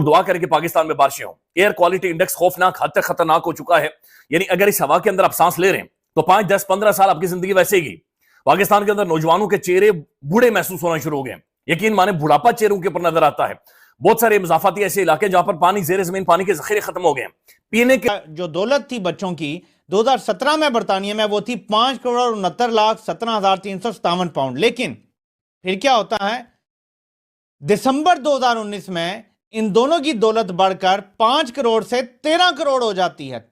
दुआ करें कि पाकिस्तान में बारिशें हों। एयर क्वालिटी इंडेक्स खौफनाक हद तक खतरनाक हो चुका है। यानी अगर इस हवा के अंदर आप सांस ले रहे हैं तो 5, 10, 15 साल आपकी जिंदगी वैसे ही गई। पाकिस्तान के अंदर नौजवानों के चेहरे बूढ़े महसूस होना शुरू हो गए। यकीन माने बुढ़ापा चेहरों के ऊपर नजर आता है। बहुत सारे मज़ाफ़ाती ऐसे इलाके जहां पर पानी जेर जमीन पानी के जखीरे खत्म हो गए। पीने के जो दौलत थी बच्चों की 2017 में बरतानिया में वो थी 5,69,17,357 पाउंड। लेकिन फिर क्या होता है, दिसंबर 2019 में इन दोनों की दौलत बढ़कर 5 करोड़ से 13 करोड़ हो जाती है।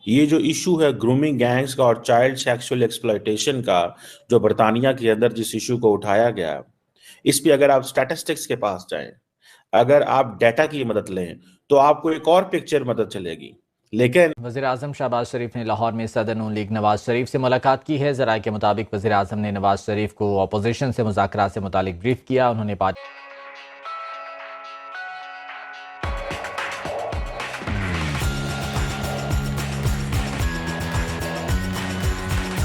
ये जो इशू है ग्रूमिंग गैंग्स का और चाइल्ड सेक्सुअल एक्सप्लॉयटेशन का, जो बरतानिया के अंदर जिस इशू को उठाया गया, इस पे अगर आप स्टैटिस्टिक्स के पास जाएं, अगर आप डाटा की मदद लें तो आपको एक और पिक्चर मदद चलेगी। लेकिन वज़ीर-ए-आज़म शहबाज शरीफ ने लाहौर में सदर नून लीग नवाज शरीफ से मुलाकात की है। ज़राए के मुताबिक वज़ीर-ए-आज़म ने नवाज शरीफ को अपोजिशन से मुज़ाकरात से मुतालिक ब्रीफ किया। उन्होंने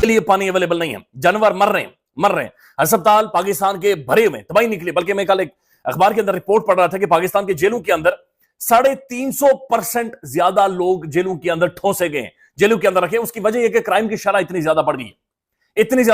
लिए पानी अवेलेबल नहीं है, जानवर मर रहे हैं। अस्पताल पाकिस्तान के भरे हुए, तबाही निकली। बल्कि मैं कल एक अखबार के अंदर रिपोर्ट पढ़ रहा था कि पाकिस्तान के जेलों के अंदर 350% ज्यादा लोग जेलों के अंदर ठोसे गए, जेलों के अंदर रखे। उसकी वजह यह कि क्राइम की शरह इतनी ज्यादा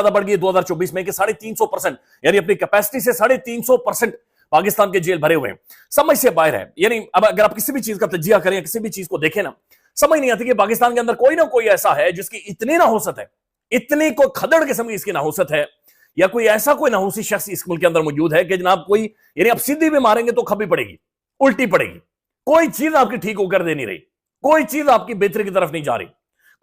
बढ़ गई है 2024 में कि 350%, यानी अपनी कैपेसिटी से 350% पाकिस्तान के जेल भरे हुए हैं। समझ से बाहर है। यानी अब अगर आप किसी भी चीज का तजिया करें, किसी भी चीज को देखें ना, समझ नहीं आती कि पाकिस्तान के अंदर कोई ना कोई ऐसा है जिसकी इतनी नाहुसत है, इतनी को खदड़ किस्म की इसकी नाहुसत है, या कोई ऐसा कोई नाहुसी शख्स इस मुल्क के अंदर मौजूद है कि जनाब कोई, यानी आप सीधी भी मारेंगे तो खबी पड़ेगी, उल्टी पड़ेगी। कोई चीज आपकी ठीक होकर दे नहीं रही, कोई चीज आपकी बेहतरी की तरफ नहीं जा रही,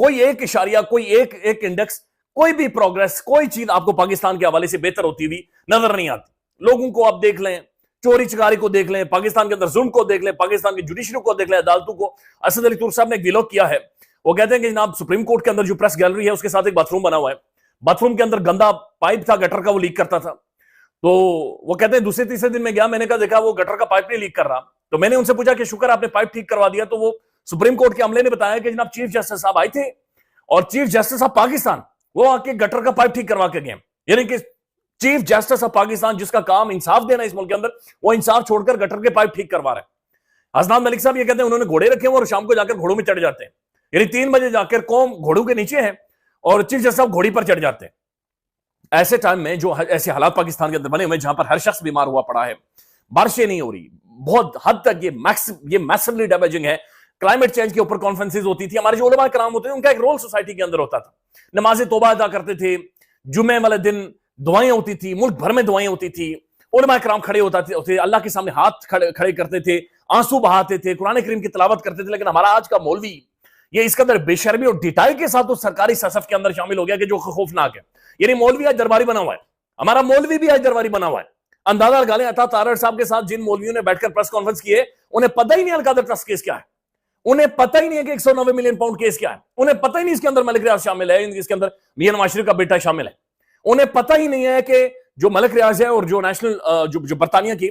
कोई एक इशारिया, कोई एक इंडेक्स, कोई भी प्रोग्रेस, कोई चीज आपको पाकिस्तान के हवाले से बेहतर होती हुई नजर नहीं आती। लोगों को आप देख लें, चोरी चकारी को देख लें, पाकिस्तान के अंदर जुल्म को देख लें, पाकिस्तान की जुडिशरी को देख लें, अदालतों को। असद अली तुर्क साहब ने एक व्लॉग किया है। वो कहते हैं कि जनाब सुप्रीम कोर्ट के अंदर जो प्रेस गैलरी है उसके साथ एक बाथरूम बना हुआ है, बाथरूम के अंदर गंदा पाइप था गटर का, वो लीक करता था। तो वो कहते हैं दूसरे तीसरे दिन में गया, मैंने कहा देखा वो गटर का पाइप नहीं लीक कर रहा। तो मैंने उनसे पूछा कि शुक्र आपने पाइप ठीक करवा दिया। तो वो सुप्रीम कोर्ट के अमले ने बताया कि जनाब चीफ जस्टिस साहब आए थे और चीफ जस्टिस ऑफ पाकिस्तान वो आके गटर का पाइप ठीक करवा के गए। यानी कि चीफ जस्टिस ऑफ पाकिस्तान, जिसका काम इंसाफ देना इस मुल्क के अंदर, वो इंसाफ छोड़कर गटर के पाइप ठीक करवा रहे हैं। हसनान मलिक साहब ये कहते हैं उन्होंने घोड़े रखे हुए और शाम को जाकर घोड़ों में चढ़ जाते हैं। यानी 3 बजे जाकर कौम घोड़ों के नीचे है और चीफ जस्टिस साहब घोड़ी पर चढ़ जाते हैं। ऐसे टाइम में जो ऐसे हालात पाकिस्तान के अंदर बने हुए जहां पर हर शख्स बीमार हुआ पड़ा है, बारिशें नहीं हो रही, बहुत हद तक ये मैसिवली डैमेजिंग है। क्लाइमेट चेंज के ऊपर कॉन्फ्रेंसेज होती थी, हमारे जो उलमा कराम होते थे उनका एक रोल सोसाइटी के अंदर होता था। नमाज तौबा अदा करते थे, जुमे वाले दिन दुआएं होती थी, मुल्क भर में दुआएं होती थी, उलमा कराम खड़े होते थे, अल्लाह के सामने हाथ खड़े करते थे, आंसू बहाते थे, कुरान करीम की तिलावत करते थे। लेकिन हमारा आज का मौलवी ये इसके अंदर बेशर्मी और डिटाई के साथ उस सरकारी ससफ के अंदर शामिल हो गया कि जो खौफनाक है। यानी मौलवी आज दरबारी बना हुआ है, हमारा मौलवी भी आज दरबारी बना हुआ है। अंदाजा लगा लें अता तारड़ साहब के साथ जिन मौलवियों ने बैठकर प्रेस कॉन्फ्रेंस किए, उन्हें पता ही नहीं अलकादर ट्रस्ट केस क्या है, उन्हें पता ही नहीं है कि 190 मिलियन पाउंड केस क्या है, उन्हें पता ही नहीं इसके अंदर मलिक रियाज शामिल है, इसके अंदर मियां नवाज शरीफ का बेटा शामिल है, उन्हें पता ही नहीं है कि जो मलिक रियाज है और जो नेशनल जो बरतानिया की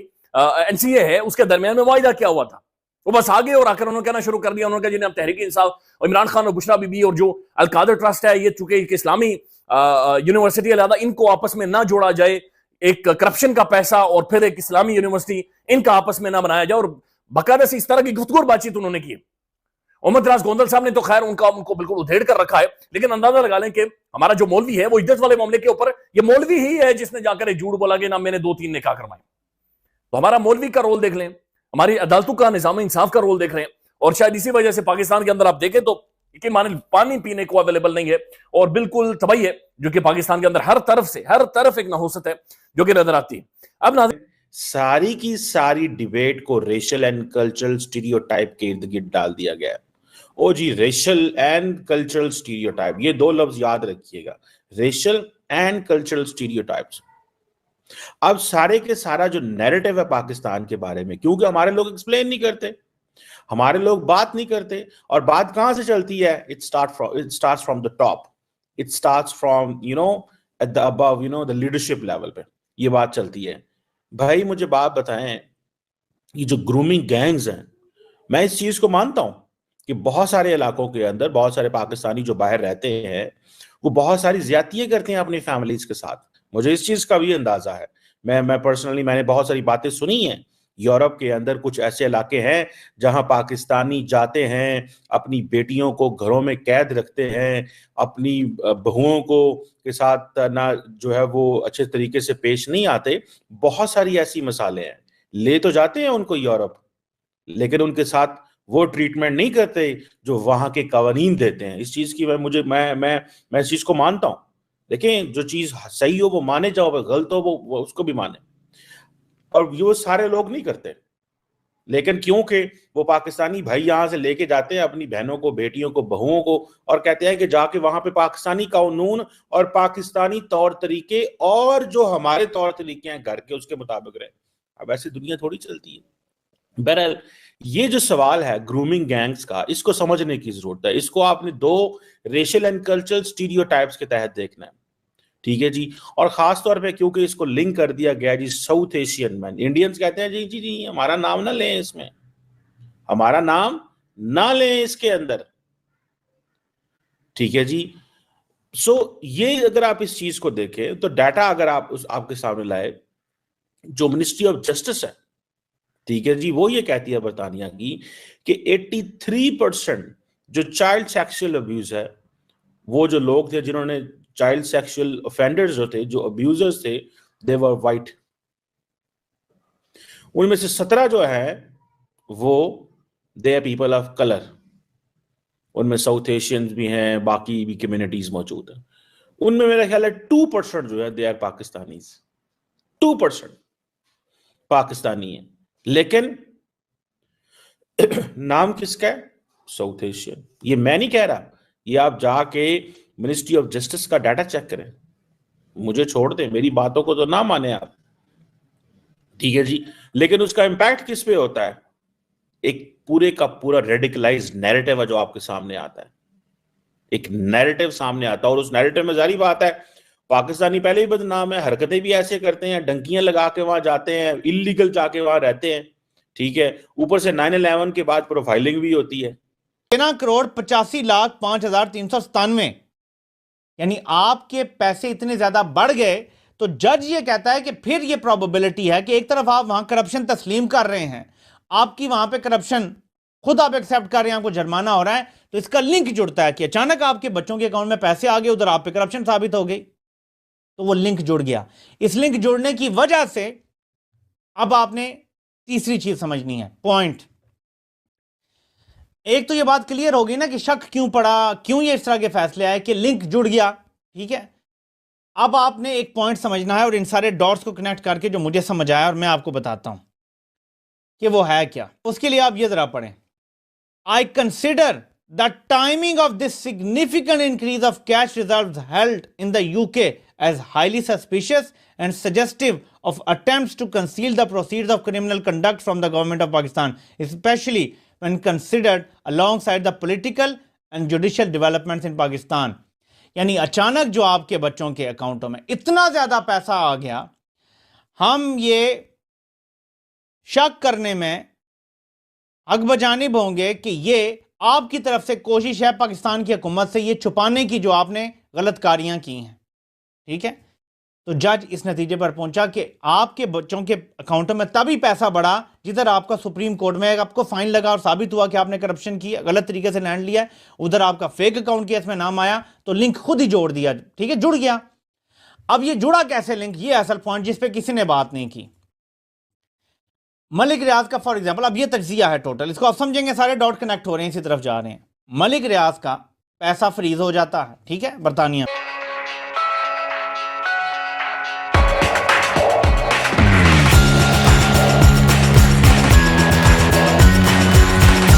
एनसीए है उसके दरमियान में वायदा क्या हुआ था। वो बस आगे और आकर उन्होंने कहना शुरू कर दिया, उन्होंने कहा जिन्हें तहरीक इंसाफ और इमरान खान और बुशरा बीबी और जो अलकादर ट्रस्ट है, ये चूंकि इस्लामी यूनिवर्सिटी अलहदा, इनको आपस में ना जोड़ा जाए, एक करप्शन का पैसा और फिर एक इस्लामी यूनिवर्सिटी, इनका आपस में ना बनाया जाए। और बाकायदा से इस तरह की गुफ्तगू बातचीत उन्होंने की। मोहम्मद राज गोंदल साहब ने तो खैर उनको बिल्कुल उधेड़ कर रखा है, लेकिन अंदाजा लगा लें कि हमारा जो मौलवी है वो इज्जत वाले मामले के ऊपर, ये मौलवी ही है जिसने जाकर एक झूठ बोला कि ना मैंने 2-3 निकाह करवाए। तो हमारा मौलवी का रोल देख लें, हमारी अदालतों का निजाम इंसाफ का रोल देख रहे हैं, और शायद इसी वजह से पाकिस्तान के अंदर आप देखें तो कि माने पानी पीने को अवेलेबल नहीं है और बिल्कुल तबाही है, जो कि पाकिस्तान के अंदर हर तरफ एक नहुसत है जो कि नजर आती है। अब सारी की सारी डिबेट को रेशियल एंड कल्चरल स्टीरियोटाइप के इर्द गिर्द डाल दिया गया है। ओ जी, रेशियल एंड कल्चरल स्टीरियोटाइप, ये 2 लफ्ज याद रखिएगा, रेशियल एंड कल्चरल स्टीरियोटाइप्स। अब सारे के सारा जो नैरेटिव है पाकिस्तान के बारे में, क्योंकि हमारे लोग एक्सप्लेन नहीं करते, हमारे लोग बात नहीं करते, और बात कहां से चलती है? It starts from the top, it starts from at the above, the leadership level पे ये बात चलती है। भाई मुझे बात बताएं, ये जो ग्रूमिंग गैंग्स हैं, मैं इस चीज को मानता हूं कि बहुत सारे इलाकों के अंदर बहुत सारे पाकिस्तानी जो बाहर रहते हैं वो बहुत सारी ज्यादतियां करते हैं अपनी फैमिलीज के साथ, मुझे इस चीज का भी अंदाजा है। मैं पर्सनली मैंने बहुत सारी बातें सुनी हैं यूरोप के अंदर कुछ ऐसे इलाके हैं जहां पाकिस्तानी जाते हैं, अपनी बेटियों को घरों में कैद रखते हैं, अपनी बहुओं को के साथ ना जो है वो अच्छे तरीके से पेश नहीं आते। बहुत सारी ऐसी मिसालें हैं। ले तो जाते हैं उनको यूरोप, लेकिन उनके साथ वो ट्रीटमेंट नहीं करते जो वहां के कवानीन देते हैं। इस चीज की मैं इस चीज को मानता हूं। देखें, जो चीज सही हो वो माने, जाओ गलत हो वो उसको भी माने, और ये वो सारे लोग नहीं करते। लेकिन क्योंकि वो पाकिस्तानी भाई यहां से लेके जाते हैं अपनी बहनों को, बेटियों को, बहुओं को, और कहते हैं कि जाके वहां पे पाकिस्तानी कानून और पाकिस्तानी तौर तरीके और जो हमारे तौर तरीके हैं घर के, उसके मुताबिक रहे। अब ऐसी दुनिया थोड़ी चलती है। बहरहाल, ये जो सवाल है ग्रूमिंग गैंग्स का, इसको समझने की जरूरत है। इसको आपने दो रेशियल एंड कल्चरल स्टीरियोटाइप्स के तहत देखना है, ठीक है जी। और खास तौर पे क्योंकि इसको लिंक कर दिया गया जी साउथ एशियन मैन, इंडियंस कहते हैं जी जी जी हमारा नाम ना लें इसमें, हमारा नाम ना लें इसके अंदर, ठीक है जी। सो ये अगर आप इस चीज को देखें तो डाटा अगर आप आपके सामने लाए, जो मिनिस्ट्री ऑफ जस्टिस है, ठीक है जी, वो ये कहती है बरतानिया की कि 83% जो चाइल्ड सेक्सुअल अब्यूज है, वो जो लोग थे जिन्होंने चाइल्ड सेक्सुअल ऑफेंडर्स जो थे, जो अब्यूजर्स थे, दे वर वाइट। उनमें से 17 जो है वो they are people of colour. उनमें साउथ एशियंस भी हैं, बाकी भी कम्युनिटीज मौजूद हैं। उनमें मेरा ख्याल है 2% जो है दे आर पाकिस्तानीज, 2% पाकिस्तानी है। लेकिन नाम किसका है? South Asian. ये मैं नहीं कह रहा, ये आप जाके मिनिस्ट्री ऑफ जस्टिस का डाटा चेक करें। मुझे छोड़ दें, मेरी बातों को तो ना माने आप, ठीक है जी। लेकिन उसका इंपैक्ट किस पे होता है? एक पूरे का पूरा रेडिकलाइज्ड नैरेटिव है जो आपके सामने आता है। एक नैरेटिव सामने आता है, और उस नैरेटिव में जारी बात है पाकिस्तानी पहले ही बदनाम है, हरकतें भी ऐसे करते हैं, डंकियां लगा के वहां जाते हैं, इलीगल जाके वहां रहते हैं, ठीक है। ऊपर से 9/11 के बाद प्रोफाइलिंग भी होती है। 13,85,05,397, यानी आपके पैसे इतने ज्यादा बढ़ गए तो जज ये कहता है कि फिर ये प्रोबेबिलिटी है कि एक तरफ आप वहां करप्शन तस्लीम कर रहे हैं, आपकी वहां पे करप्शन खुद आप एक्सेप्ट कर रहे हैं, आपको जुर्माना हो रहा है, तो इसका लिंक जुड़ता है कि अचानक आपके बच्चों के अकाउंट में पैसे आ गए, उधर आप पे करप्शन साबित हो गई, तो वो लिंक जुड़ गया। इस लिंक जुड़ने की वजह से अब आपने तीसरी चीज समझनी है, पॉइंट। एक तो ये बात क्लियर होगी ना कि शक क्यों पड़ा, क्यों ये इस तरह के फैसले आए कि लिंक जुड़ गया, ठीक है। अब आपने एक पॉइंट समझना है और इन सारे डॉट्स को कनेक्ट करके जो मुझे समझ आया और मैं आपको बताता हूं कि वो है क्या। उसके लिए आप ये जरा पढ़ें। I consider the timing of this significant increase of cash reserves held in the UK as highly suspicious and suggestive of attempts to conceal the proceeds of criminal conduct from the government of Pakistan, especially when considered alongside the political and judicial developments in Pakistan. यानी अचानक जो आपके बच्चों के अकाउंटों में इतना ज्यादा पैसा आ गया, हम ये शक करने में हक बजानिब होंगे कि ये आपकी तरफ से कोशिश है पाकिस्तान की हुकूमत से ये छुपाने की जो आपने गलत कारियां की हैं, ठीक है। तो जज इस नतीजे पर पहुंचा कि आपके बच्चों के अकाउंटों में तभी पैसा बढ़ा जिधर आपका सुप्रीम कोर्ट में आपको फाइन लगा और साबित हुआ कि आपने करप्शन की, गलत तरीके से लैंड लिया, उधर आपका फेक अकाउंट केस में नाम आया, तो लिंक खुद ही जोड़ दिया, ठीक है, जुड़ गया। अब ये जुड़ा कैसे लिंक, ये असल पॉइंट जिस पे किसी ने बात नहीं की। मलिक रियाज का फॉर एग्जांपल, अब ये तज्जिया है टोटल, इसको आप समझेंगे, सारे डॉट कनेक्ट हो रहे हैं, इसी तरफ जा रहे हैं। मलिक रियाज का पैसा फ्रीज हो जाता है, ठीक है, बरतानिया